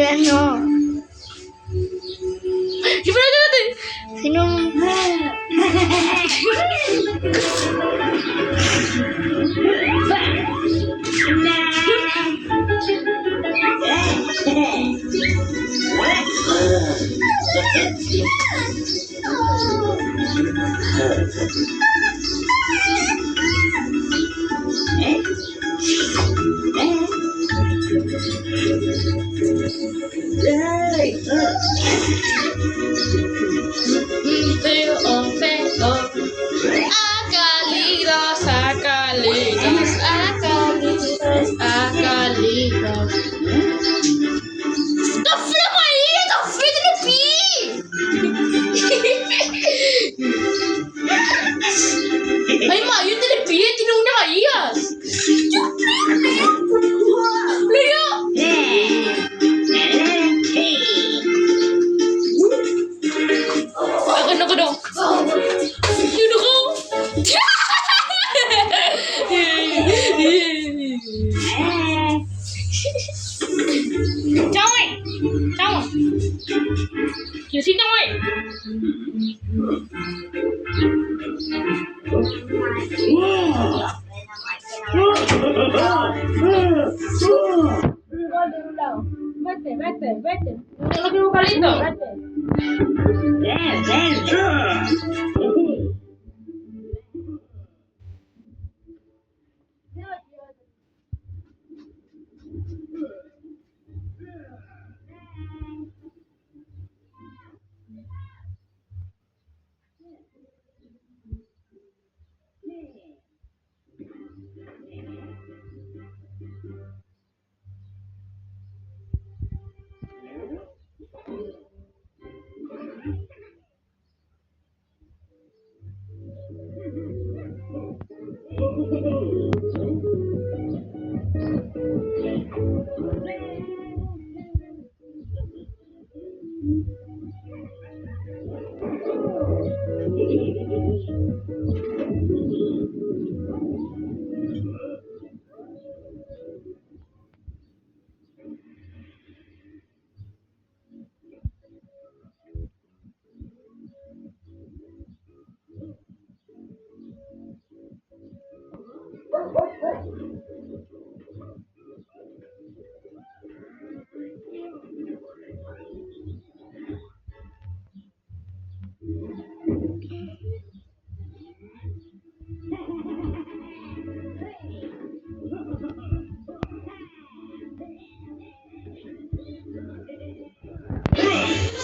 Ano? Simulan na natin! Sino? Akalitos, akalitos, akalitos, akalitos. Stop na kayo! Stop na na pi! Ay ma, yun na pi! Tinong na kaiyas! Leo! Ako na. Yun ako! Chào mày! Kiểu xin đâu ấy! Vete. No quiero calito. Vete.